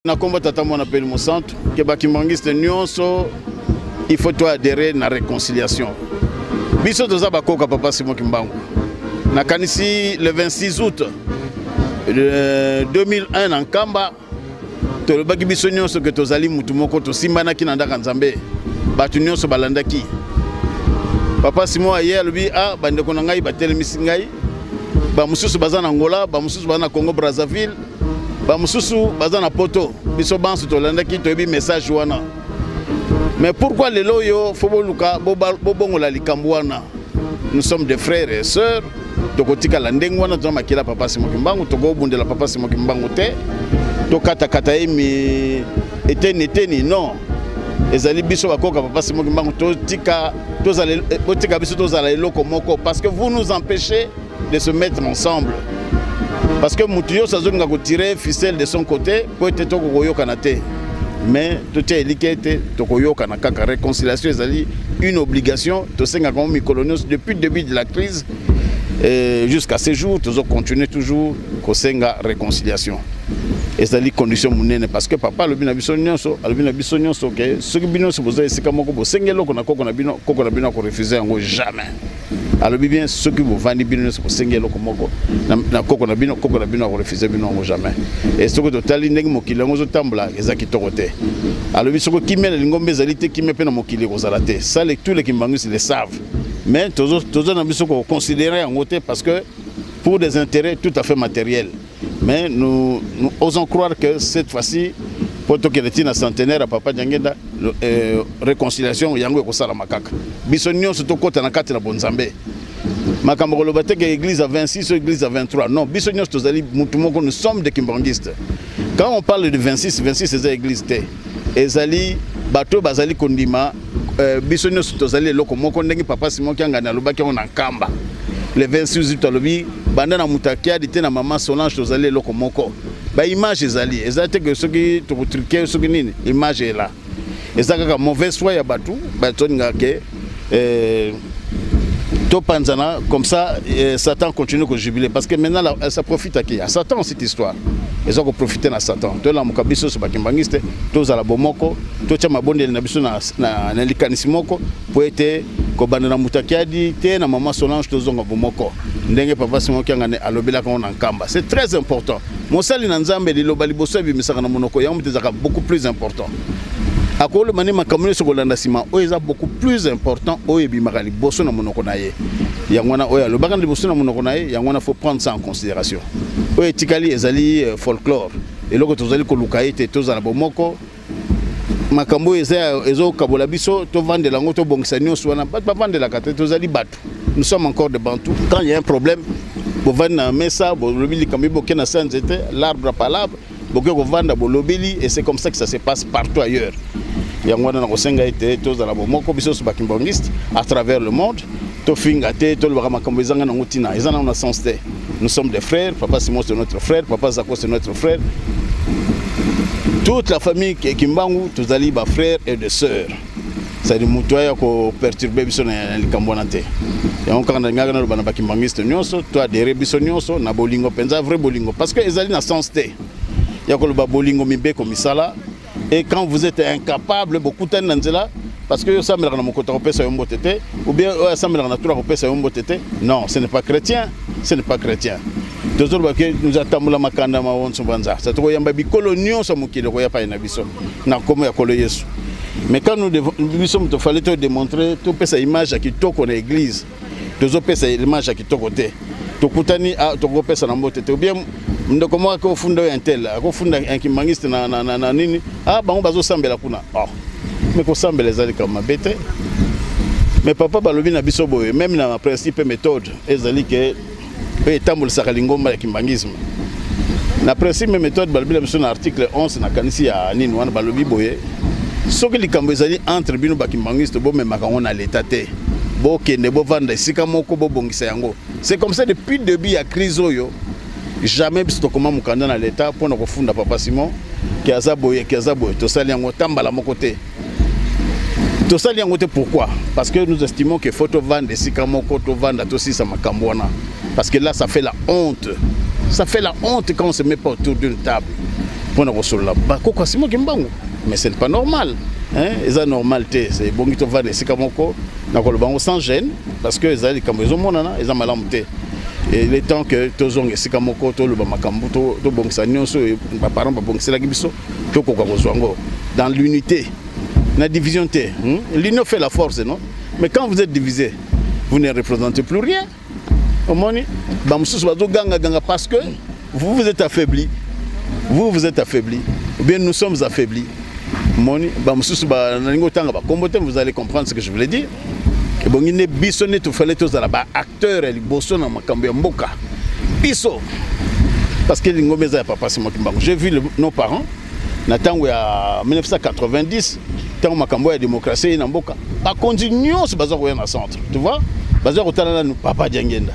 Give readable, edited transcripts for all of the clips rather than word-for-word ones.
Na combat tata mon appelle mon centre que bakimangiste nyonso il faut toi adhérer na réconciliation. Biso toza bakoka papa Simon Kimbangu. Na kanisi le 26 août 2001 en Kamba to le baki biso nyonso que tozali mutu moko to simbana ki na ndaka Nzambe. Batu nyonso balandaki. Papa Simon aye lobi a bandeko na ngai batelemisi ngai. Ba mususu baza na Angola, ba mususu baza na Congo Brazzaville. Ba mususu baza na poto biso bansu tolandaki toyebi message wana. Mais pourquoi les loyo fobo luka bobongola likambo wana? Nous sommes des frères et sœurs. Tokotika la ndenge wana tozama kila papa Simon Kimbangu toko bundela papa Simon Kimbangu te. Tokata kata emi eteni non. Ezali biso bakoka papa Simon Kimbangu totika biso tozala eloko moko parce que vous nous empêchez de se mettre ensemble. Parce que Moutio Sazonga a tiré ficelle de son côté pour être Tokoyo Kanate. Mais tout est éliqué, Tokoyo Kanaka, réconciliation, c'est une obligation. Tosenga comme coloniaux depuis le début de la crise jusqu'à ce jour, toujours continuer toujours Kosenga réconciliation. Et c'est la condition mounene parce que papa le bin abisonyon so, le bin abisonyon so que ce qui bino se poser c'est comme ko sengelo ko na bino ko refuser ngo jamais. Alors bien ceux qui vont vendre bino se sengelo ko moko na koko na bino ko refuser bino ngo jamais. Et ce que total ndenge mokili ngo zo tambla ezaki torote. Alors biso ko kimela lingombe zalité kimepe na mokili ko zalate. Ça les tous les kimbangus le savent. Mais toujours na biso ko considérer en côté parce que pour des intérêts tout à fait matériels. Mais nous osons croire que cette fois-ci, pour que le centenaire à Papa Djangenda, réconciliation, yango ekosala makaka. Bisonnion surtout côté na kati na Bonzambe. Makambo lobate que l'église à 26 ou l'église à 23. Non, bisonnion tozali mutumoko nous sommes des kimbangistes. Quand on parle de 26 c'est l'église té. Ezali bato bazali kondima bisonnion tozali loko moko ndenge papa Simon Kiangana lobaki on enkamba. Le 26 août alobi bandana mutakia dite na maman Solange tozali loko moko ba image ezali ezate que soki to truquer soki nini image est là ezaka ka mauvaise foi ya batu batonga ke to panzana comme ça Satan continue de jubiler parce que maintenant là, ça profite à qui à Satan cette histoire ils ont profité na Satan to la mukabiso so bakimbangiste to za la bomoko to chama bonde na biso na likanisimoko pour être ko bandana mutakiadi te na maman Solange to zonga bomoko ndenge papa Simon Kiangane alobela ko na nkamba c'est très important mosali na nzambe liloba liboso bimisaka na monoko ya mutezaka beaucoup plus important akolo mani makamune sokolanda sima o eza beaucoup plus important o ebimaka liboso na monoko na ye yangwana o ya lobaka liboso na monoko na ye yangwana faut prendre ça en considération o etikali ezali folklore eloko tozali koluka ete tozala bomoko makambo ezo kabola biso to vendre lango to bongisa nyonso wana ba vendre la kate tozali batu nous sommes encore de bantu quand il y a un problème bo vendre mesa bo lobili kambi bo kena sanzete l'arbre par l'arbre bo ko vendre bo lobili et c'est comme ça que ça se passe partout ailleurs yangwana na kosenga ete tozala bomoko biso so bakimbangiste à travers le monde to finga te to lobaka makambo ezanga na ngotina ezana na sens te nous sommes des frères papa Simon c'est notre frère papa Zako c'est notre frère. Toute la famille qui est Kimbangu, tous les frères et des sœurs. C'est des moutouaya qui perturbent biso na likambonate. Et on quand ngaka na bana bakimbangiste nyonso, toi des biso nyonso na bolingo penza vrai bolingo parce que ezali na sens te. Ya ko ba bolingo mibe comme ça et quand vous êtes incapable beaucoup de nzela parce que ça me na mokota kopesa yombo tete ou bien ça me na tura kopesa yombo tete. Non, ce n'est pas chrétien, ce n'est pas chrétien. Nous attendons makanda mawonso banza ça to yamba bikolo nyonso mukile ko yapa na biso na komo ya kolo Yesu mais quand nous sommes to fallait te démontrer to pesa image qui toko na église tozo pesa image qui toko te to kutani to ko pesa na mbote te ou bien ndoko mo ko funda intel ko funda inkimangiste na nini bango bazo sambela kuna mais ko sambela ezali kama bete mais papa balobi na biso boye même na principe méthode ezali que et tamboul sakalingomba ya kimbangisme na principe méthode balbila biso na article 11 na kanisi ya nini wana balobi boye soki likambo ezali entre bino bakimbangiste bo memaka ngo na l'état te bo kende bo vanda sika moko bo bongisa yango c'est comme ça depuis le début ya crise oyo jamais biso to koma mukanda na l'état pour na kofunda papa Simon ki azaboye to sali yango tambala moko te to sali yango te pourquoi parce que nous estimons que faut to vanda sika moko to vanda to sisa makambo wana. Parce que là, ça fait la honte. Ça fait la honte quand on ne se met pas autour d'une table. pour nous recevoir là. Quoi c'est moi qui m'bango, mais c'est pas normal. Hein, c'est normalité. C'est bon qui te va c'est comme quoi, dans le bango sans gêne, parce que ils ont comme ils ont mon nana, ils ont malamté. Et il est temps que tous les gens qui sont le bamakambu, tous bon ça nyonso, mes parents pas bon c'est la gibiso, tout quoi dans l'unité, la division T. L'union fait la force, non? Mais quand vous êtes divisé, vous ne représentez plus rien. Au moins, parce que vous êtes affaibli. Vous êtes affaibli. Ou bien nous sommes affaiblis. Vous allez comprendre ce que je voulais dire. Acteur parce que j'ai vu nos parents en 1990 tant makambo ya démocratie na mboka ba continuer ce bazar au centre, tu vois, bazar utana na papa Diangenda,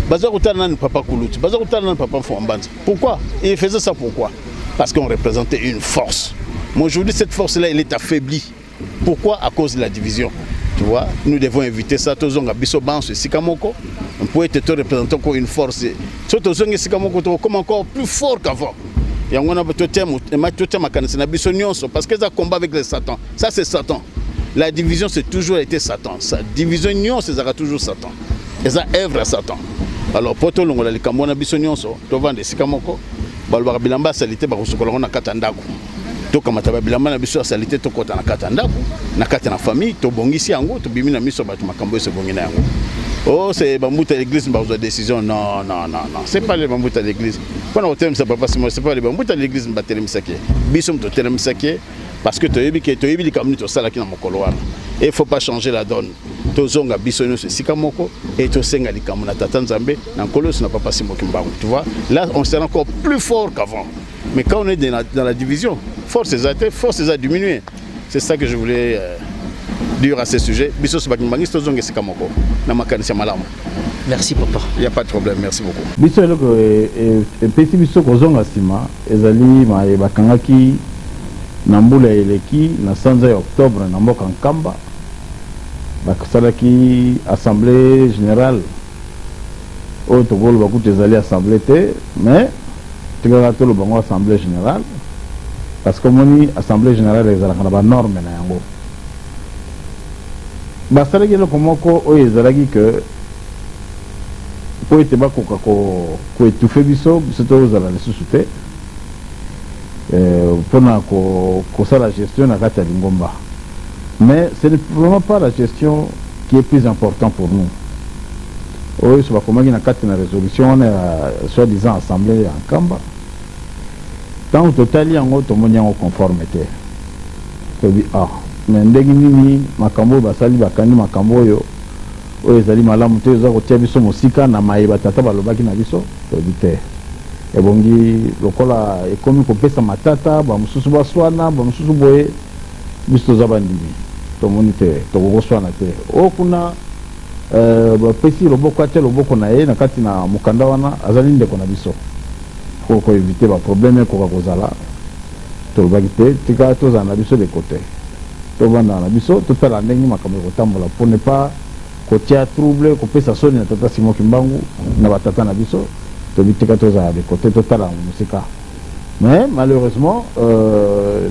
bazar utana na papa Kulutu, bazar utana na papa Fombanza. Pourquoi il faisait ça? Pourquoi? Parce qu'on représentait une force. Mais aujourd'hui cette force là elle est affaiblie. Pourquoi? À cause de la division. Tu vois, nous devons éviter ça. Tous on a biso banse sikamoko. On peut être représentant encore une force. Surtout on a sikamoko comme encore plus fort qu'avant. Et on a parce que ça combat avec les Satan. Ça c'est Satan. La division c'est toujours été Satan. Sa division c'est toujours Satan. Et ça œuvre à Satan. Alors pour tout le monde les Cambona bisonionso, to vendre sikamoko, balba bilamba salité ba kusokola na katandako. To kamata ba bilamba na biso salité to kota na katandako, na kata na famille, to bongisi yango, to bimina miso ba to makambo se bongina yango. Oh, c'est bambouta l'église, bah vous décision. Non, non, non, non. C'est pas les bambouta l'église. Quand on t'aime, ça pas moi. C'est pas les bambouta l'église, bah t'es misaki. Bissom te t'es misaki parce que tu es bien comme tu ça qui dans mon couloir. Et il faut pas changer la donne. Tozonga bisonyo c'est sikamoko et tosenga likamuna tatanzambe. Dans colos n'a pas passé mon kimbangu. Tu vois? Là, on sera encore plus fort qu'avant. Mais quand on est dans la division, force a diminué. C'est ça que je voulais. Dire à ce sujet. Merci papa. Il n'y a pas de problème, merci beaucoup. Petit biso kozonga sima ezali ma bakangaki na mbula eleki na sanza ya octobre na mboka Nkamba basalaki assemblée générale oyo tokolo bakuta ezali assemblée te mais tikaka tolo bango assemblée générale parce que moni assemblée générale ezalaka na banorme na yango basalaki eloko moko oyo ezalaki que po ete bakoka koétouffe biso tozala lisusu te mpona kosala gestion na kati ya lingomba. Mais ce n'est vraiment pas la gestion qui est plus importante pour nous. Oyo so bakomaki na kati na résolution soi-disant assemblée ya Nkamba ntango totali yango tomoni yango conforme te tobi mais ndenge nini makambo basali bakandi makambo oyo ezali malamu te eza kotia biso mosika na mayeba tata balobaki na biso tobi te ebongi lokola ekomi kopesa matata bamosusu baswana bamosusu boye biso toza bandimi tomoni te tokokoswana te oyo kuna bapesi loboko ate loboko na ye na kati na mokanda wana azali ndeko na biso po koevite baproblème ekoka kozala tolobaki te tika tozala na biso de côté tobanda na biso totala ndenge makambo ekotambola pour ne pas kotia trouble kopesa soni na tata Simon Kimbangu na batata na biso tobitika tozala de côté totala mosika. Mais malheureusement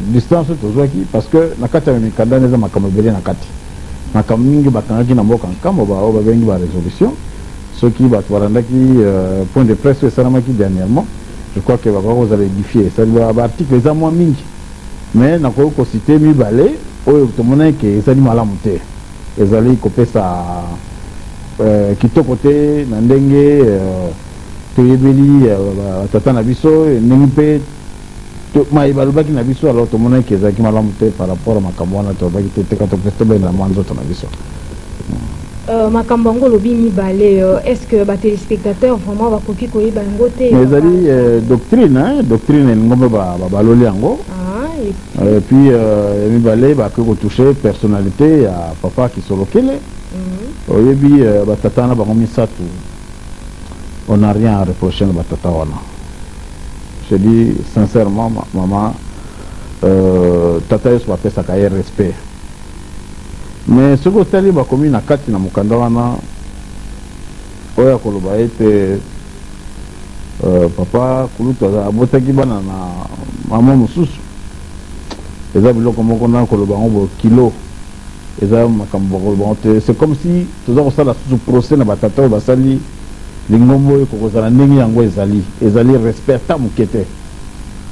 distance tozwaki parce que na kati ya mikanda eza makambo ebele na kati makambo mingi bakangaki na mboka Nkamba oyo babengi ba résolution soki bato balandaki point de presse esalamaki dernièrement je crois que bakozala édifié esali baarticle eza mwa mingi mais nakoki kosite mibale oyo tomonaki ke ezali malamu te ezali kopesa kitoko te na ndenge toyebeli batata na biso ndenge mpe mayeba alobaki na biso alors tomonaki ke ezalaki malamu te par rapport a makambo wana tolobaki te teka topesa tobenda mwa nzoto na biso. Makambo yango lobi mibale est-ce que ba téléspectateurs vraiment bakoki koyeba yango te ezali doctrine ngombe baloli yango et puis mibale bakoki kotouche personnalité ya papa Kisolokele oyebi batata na bango misatu on n'a rien à reprocher na batata wana. Je dis sincèrement maman tata yesu bapesaka ye respect mais soki otali bakomi na kati na mokanda wana oyo akoloba ete papa kulutu abotaki bana na mama mosusu eza biloko moko na koloba ngo kilo eza makambo koloba te. C'est comme si toza kosala susu procès na batata oyo basali lingombo oyo kokozala ndenge yango ezali respecta moke te.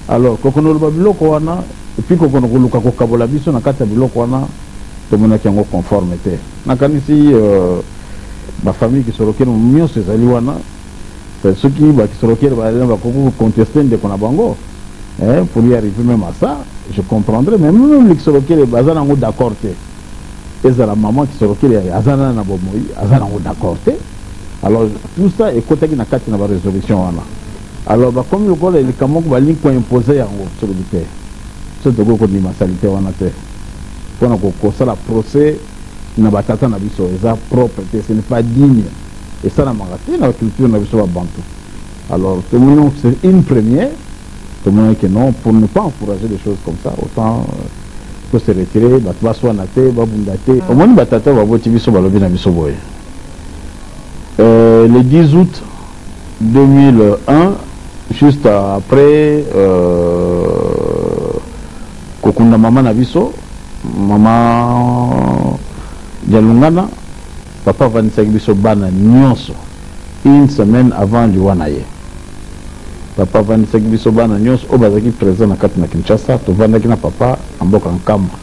Alors kokono loba biloko wana epuis kokono koluka kokabola biso na kati ya biloko wana tomonaki yango conforme te. Nakanisi bafamille kisorokeli nyonso ezali wana soki bakisorokeli bakoko conteste ndeko na bango pour y arriver même à ça, je comprendrais, mais même les kisorokeli baza nango d'accord te. Ezala maman kisorokeli azana na bomoi azana nango d'accord te. Alors tout ça ekotaki na kati na ba résolution wana. Alors comme le col les kamoko balingi ko imposer yango sur le terre. C'est de ko ndima salité wana te. Pona ko sala procès na batata na biso eza propre te, ce n'est pas digne. Et ça na mangati na culture na biso ba bantu. Alors tout le monde c'est une première. Tout le monde que non, pour ne pas encourager des choses comme ça, autant que se retirer, batba soit naté, babundate. Au moins batata va boti biso balobi na biso boye. Le 10 août 2001, juste après kokunda mama na biso, mama Dialungana, papa vanisaki biso bana nyonso une semaine avant liwana ye. Papa vanisaki biso bana nyonso o bazaki présent na kati na Kinshasa, tovandaki na papa amboka nkamba.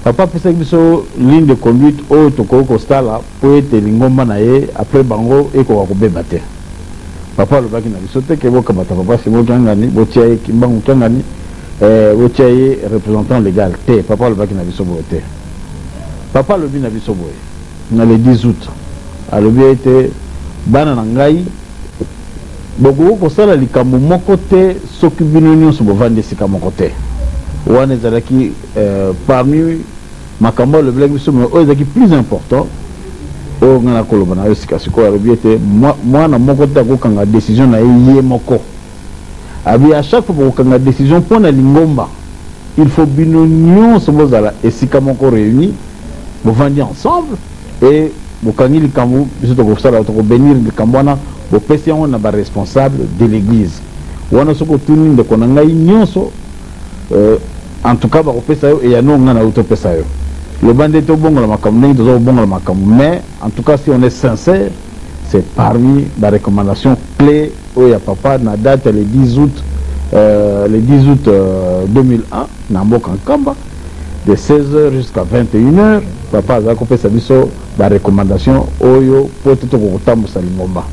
Papa pesaki biso ligne de conduite oyo tokoki kosala po ete lingomba na ye après bango ekoka kobeba te. Papa alobaki na biso te ke bokabata papa Simon Kiangani botia ye Kimbangu Kiangani botia ye représentant légal te. Papa alobaki na biso boye te. Papa alobi na biso boye na le 10 août alobi ete bana na ngai bokoki kosala likambo moko te soki bino nyonso bovandi esika moko te. Wana ezalaki parmi makambo alobelaki biso me oyo ezalaki plus important oyo ngai nakoloba na yo sika sikoyo alobi ete mwana moko te akokanga décision na ye moko. Abi à chaque fois bokokanga décision mpo na lingomba il faut bino nyonso bozala esika moko réuni bovandi ensemble et bokangi likambo biso tokosala tokobénir likambo wana bopesi yango na baresponsable de l'église. Wana soko tuni ndeko na ngai nyonso en tout cas bakopesa yo eyano nga na utopesa yo le bande to bongola makambo ndenge toza bongola makambo, mais en tout cas si on est sincère c'est parmi la recommandation clé oyo ya papa na date le 10 août 2001 na mboka nkamba de 16h jusqu'à 21h. Papa azala kopesa biso ba recommandation oyo po te tokotambusa lingomba.